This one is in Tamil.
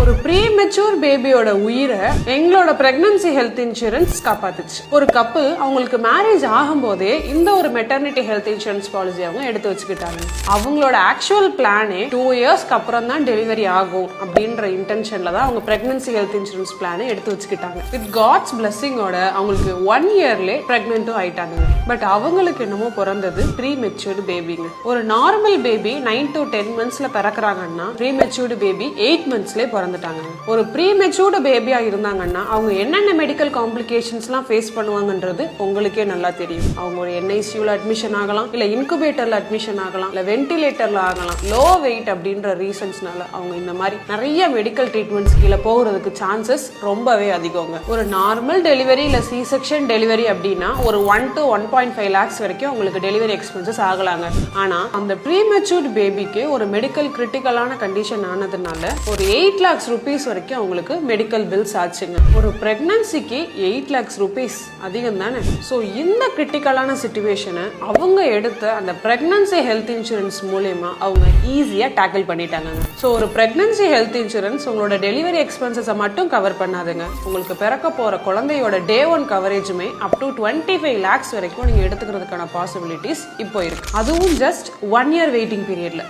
ஒரு ப்ரீமெச்சூர் பேபியோட உயிரை எங்களோட பிரெக்னன்சி ஹெல்த் இன்சூரன்ஸ் காப்பாத்துச்சு. ஒரு கப்பல் அவங்களுக்கு மேரேஜ் ஆகும்போதே இந்த ஒரு மெட்டர்னிட்டி ஹெல்த் இன்சூரன்ஸ் பாலிசி அவங்க எடுத்து வச்சுக்கிட்டாங்க. அவங்களோட ஆக்சுவல் பிளானே 2 இயர்ஸ்க்கு அப்புறம் தான் டெலிவரி ஆகும் அப்படின்ற இன்டென்ஷன்ல தான் அவங்க பிரெக்னன்சி ஹெல்த் இன்சூரன்ஸ் பிளானை எடுத்து வச்சுக்கிட்டாங்க. வித் காட்ஸ் பிளெஸிங்கோட அவங்களுக்கு 1 இயர்லே பிரெக்னென்ட்டும் ஆயிட்டாங்க. பட் அவங்களுக்கு என்னமோ பிறந்தது ப்ரீமெச்சூர்டு பேபிங்க. ஒரு நார்மல் பேபி 9 to 10 monthsல பிறக்கிறாங்கன்னா ப்ரீமெச்சூர்டு பேபி 8 monthsல பிறந்துட்டாங்க. ஒரு ப்ரீமெச்சூர்டு பேபியா இருந்தாங்கன்னா அவங்க என்னென்ன மெடிக்கல் காம்ப்ளிகேஷன்ஸ்லாம் ஃபேஸ் பண்ணுவாங்கன்றது உங்களுக்கே நல்லா தெரியும். அவங்க ஒரு NICUல அட்மிஷன் ஆகலாம், இல்ல இன்குபேட்டர்ல அட்மிஷன் ஆகலாம், இல்ல வென்டிலேட்டர்ல ஆகலாம். லோ வெயிட் அப்படின்ற ரீசன்ஸ்னால அவங்க இந்த மாதிரி நிறைய மெடிக்கல் ட்ரீட்மெண்ட்ஸ் கீழே போகிறதுக்கு சான்சஸ் ரொம்பவே அதிகங்க. ஒரு நார்மல் டெலிவரி இல்ல C செக்ஷன் டெலிவரி அப்படின்னா ஒரு 1 to 1.5 lakhs வரைக்கும் உங்களுக்கு டெலிவரி எக்ஸ்பென்சஸ் ஆகலாங்க. ஆனா அந்த ப்ரீமெச்சூர்டு பேபிக்கு ஒரு மெடிக்கல் கிரிட்டிக்கலான கண்டிஷன் ஆனதுனால ஒரு 8 lakhs rupees வரைக்கும் அவங்களுக்கு மெடிக்கல் பில்ஸ் ஆச்சுங்க. ஒரு பிரெக்னன்சிக்கு 8 lakhs rupees அதிகம் தானே. ஸோ இந்த கிரிட்டிக்கலான சிச்சுவேஷனை அவங்க எடுத்த அந்த பிரெக்னன்சி ஹெல்த் இன்சூரன்ஸ் மூலமா அவங்க ஈஸியா டேக்கிள் பண்ணிட்டாங்க. ஸோ ஒரு பிரெக்னன்சி ஹெல்த் இன்சூரன்ஸ் உங்களோட டெலிவரி எக்ஸ்பென்சஸை மட்டும் கவர் பண்ணாதுங்க. உங்களுக்கு பிறக்க போற குழந்தையோட Day 1 கவரேஜுமே அப் டு 25 lakhs வரைக்கும் நீங்க எடுத்துக்கிறதுக்கான பாசிபிலிட்டிஸ் இப்போ இருக்கு. அதுவும் ஜஸ்ட் 1 year வெயிட்டிங் பீரியட்ல.